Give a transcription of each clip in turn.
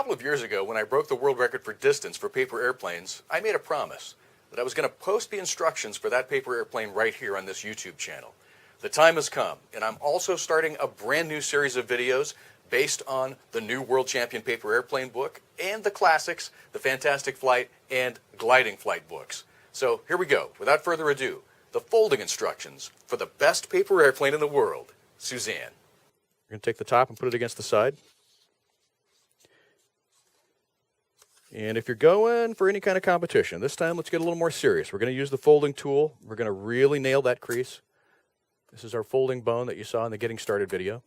couple of years ago, when I broke the world record for distance for paper airplanes, I made a promise that I was going to post the instructions for that paper airplane right here on this YouTube channel. The time has come, and I'm also starting a brand new series of videos based on the new World Champion Paper Airplane book and the classics, the Fantastic Flight and Gliding Flight books. So here we go. Without further ado, the folding instructions for the best paper airplane in the world, Suzanne. We're going to take the top and put it against the side. And if you're going for any kind of competition, this time let's get a little more serious. We're going to use the folding tool. We're going to really nail that crease. This is our folding bone that you saw in the Getting Started video.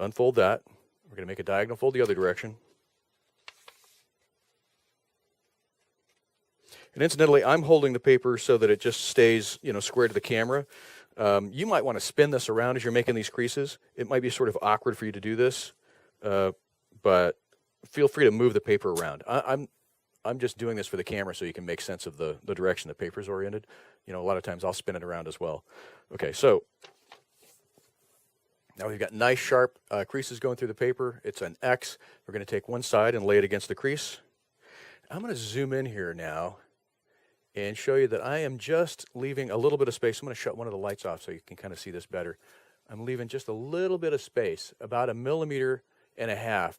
Unfold that. We're going to make a diagonal fold the other direction. And incidentally, I'm holding the paper so that it just stays, square to the camera. You might want to spin this around as you're making these creases. It might be sort of awkward for you to do this, but feel free to move the paper around. I'm just doing this for the camera so you can make sense of the direction the paper's oriented. A lot of times I'll spin it around as well. Okay, so now we've got nice sharp creases going through the paper. It's an X. We're going to take one side and lay it against the crease. I'm going to zoom in here now and show you that I am just leaving a little bit of space. I'm going to shut one of the lights off so you can kind of see this better. I'm leaving just a little bit of space, about 1.5 millimeters,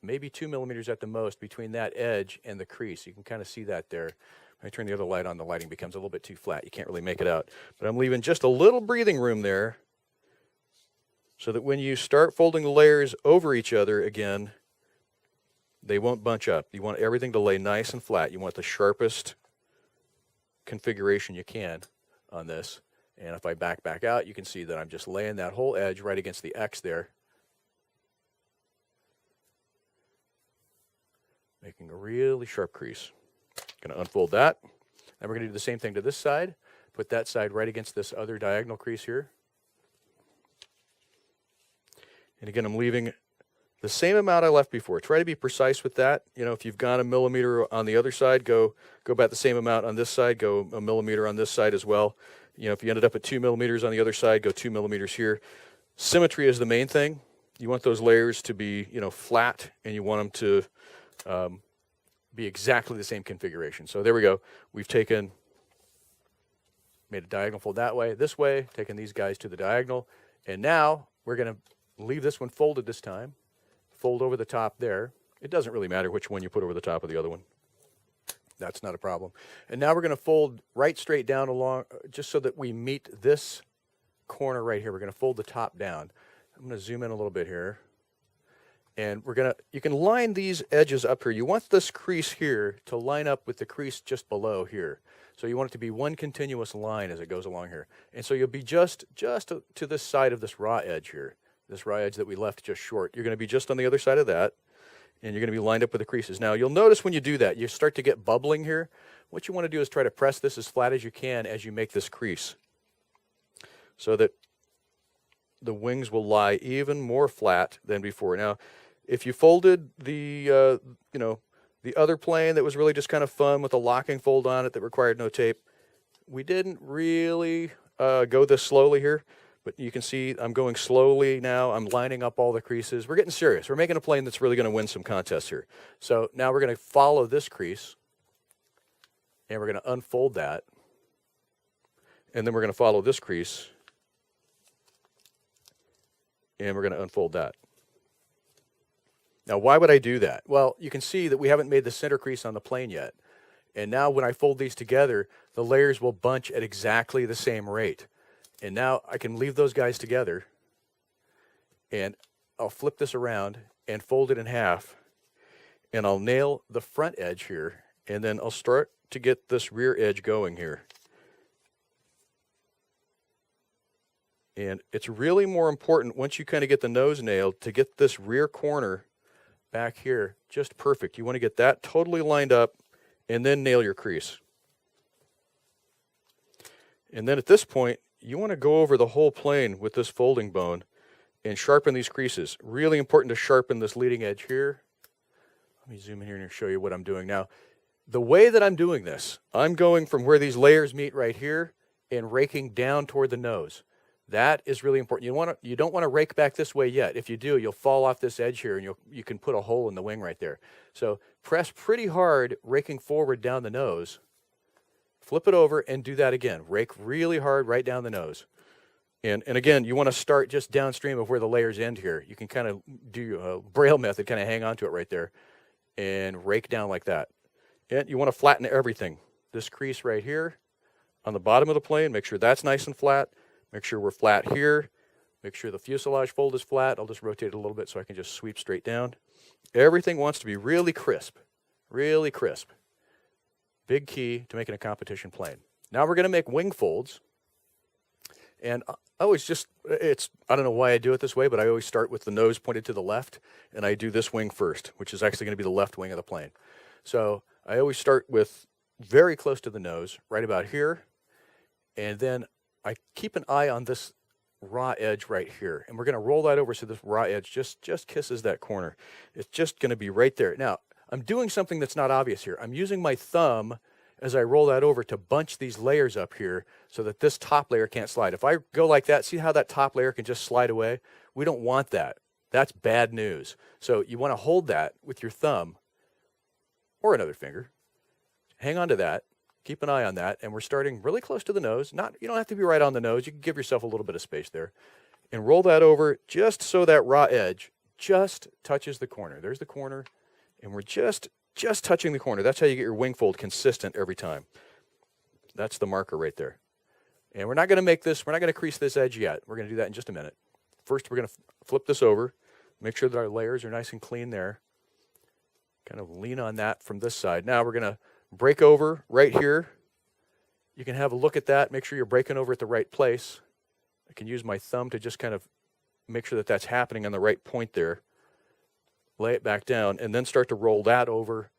maybe 2 millimeters at the most, between that edge and the crease. You can kind of see that there. When I turn the other light on, the lighting becomes a little bit too flat. You can't really make it out. But I'm leaving just a little breathing room there so that when you start folding the layers over each other again, they won't bunch up. You want everything to lay nice and flat. You want the sharpest configuration you can on this. And if I back out, you can see that I'm just laying that whole edge right against the X there, making a really sharp crease. Going to unfold that. Then we're going to do the same thing to this side. Put that side right against this other diagonal crease here. And again, I'm leaving the same amount I left before. Try to be precise with that. If you've gone 1 millimeter on the other side, go about the same amount on this side. Go 1 millimeter on this side as well. If you ended up at 2 millimeters on the other side, go 2 millimeters here. Symmetry is the main thing. You want those layers to be, flat, and you want them to be exactly the same configuration. So there we go. We've made a diagonal fold that way, this way, taken these guys to the diagonal, and now we're going to leave this one folded this time. Fold over the top there. It doesn't really matter which one you put over the top of the other one. That's not a problem. And now we're going to fold right straight down along, just so that we meet this corner right here. We're going to fold the top down. I'm going to zoom in a little bit here. And you can line these edges up here. You want this crease here to line up with the crease just below here. So you want it to be one continuous line as it goes along here. And so you'll be just to this side of this raw edge here, this raw edge that we left just short. You're going to be just on the other side of that, and you're going to be lined up with the creases. Now, you'll notice when you do that, you start to get bubbling here. What you want to do is try to press this as flat as you can as you make this crease, so that the wings will lie even more flat than before. Now, if you folded the other plane that was really just kind of fun with a locking fold on it that required no tape, we didn't really go this slowly here, but you can see I'm going slowly now. I'm lining up all the creases. We're getting serious. We're making a plane that's really going to win some contests here. So now we're going to follow this crease, and we're going to unfold that, and then we're going to follow this crease, and we're going to unfold that. Now, why would I do that? Well, you can see that we haven't made the center crease on the plane yet. And now when I fold these together, the layers will bunch at exactly the same rate. And now I can leave those guys together, and I'll flip this around and fold it in half, and I'll nail the front edge here, and then I'll start to get this rear edge going here. And it's really more important, once you kind of get the nose nailed, to get this rear corner back here just perfect. You want to get that totally lined up and then nail your crease. And then at this point, you want to go over the whole plane with this folding bone and sharpen these creases. Really important to sharpen this leading edge here. Let me zoom in here and show you what I'm doing now. The way that I'm doing this, I'm going from where these layers meet right here and raking down toward the nose. That is really important. You don't want to rake back this way yet. If you do, you'll fall off this edge here, and you can put a hole in the wing right there. So press pretty hard, raking forward down the nose. Flip it over and do that again. Rake really hard right down the nose. And again, you want to start just downstream of where the layers end here. You can kind of do a Braille method, kind of hang on to it right there, and rake down like that. And you want to flatten everything. This crease right here on the bottom of the plane, make sure that's nice and flat. Make sure we're flat here. Make sure the fuselage fold is flat. I'll just rotate it a little bit so I can just sweep straight down. Everything wants to be really crisp, really crisp. Big key to making a competition plane. Now we're going to make wing folds. And I always I don't know why I do it this way, but I always start with the nose pointed to the left, and I do this wing first, which is actually going to be the left wing of the plane. So I always start with very close to the nose, right about here, and then I keep an eye on this raw edge right here, and we're going to roll that over so this raw edge just kisses that corner. It's just going to be right there. Now, I'm doing something that's not obvious here. I'm using my thumb as I roll that over to bunch these layers up here so that this top layer can't slide. If I go like that, see how that top layer can just slide away? We don't want that. That's bad news. So you want to hold that with your thumb or another finger. Hang on to that. Keep an eye on that, and we're starting really close to the nose. You don't have to be right on the nose. You can give yourself a little bit of space there. And roll that over just so that raw edge just touches the corner. There's the corner, and we're just touching the corner. That's how you get your wing fold consistent every time. That's the marker right there. And we're not going to crease this edge yet. We're going to do that in just a minute. First, we're going to flip this over, make sure that our layers are nice and clean there. Kind of lean on that from this side. Now we're going to break over right here. You can have a look at that. Make sure you're breaking over at the right place. I can use my thumb to just kind of make sure that that's happening on the right point there. Lay it back down, and then start to roll that over.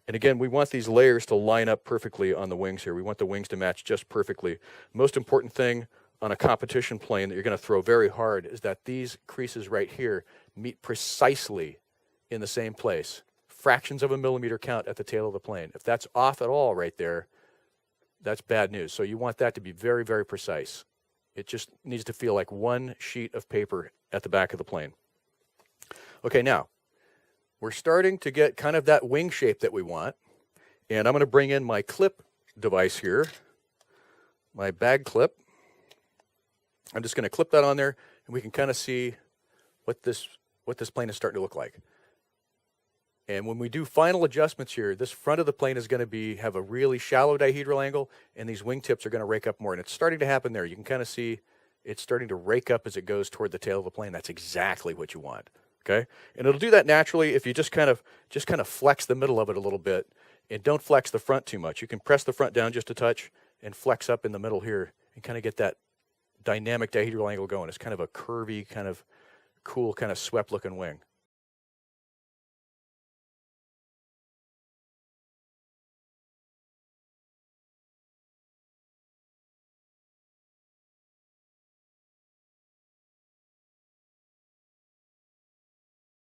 And again, we want these layers to line up perfectly on the wings here. We want the wings to match just perfectly. Most important thing on a competition plane that you're going to throw very hard is that these creases right here meet precisely in the same place. Fractions of a millimeter count at the tail of the plane. If that's off at all right there, that's bad news. So you want that to be very, very precise. It just needs to feel like one sheet of paper at the back of the plane. Okay, now, we're starting to get kind of that wing shape that we want. And I'm going to bring in my clip device here, my bag clip. I'm just going to clip that on there, and we can kind of see what this plane is starting to look like. And when we do final adjustments here, this front of the plane is going to have a really shallow dihedral angle, and these wingtips are going to rake up more. And it's starting to happen there. You can kind of see it's starting to rake up as it goes toward the tail of the plane. That's exactly what you want. Okay? And it'll do that naturally if you just kind of flex the middle of it a little bit, and don't flex the front too much. You can press the front down just a touch and flex up in the middle here and kind of get that dynamic dihedral angle going. It's kind of a curvy, kind of cool, kind of swept looking wing.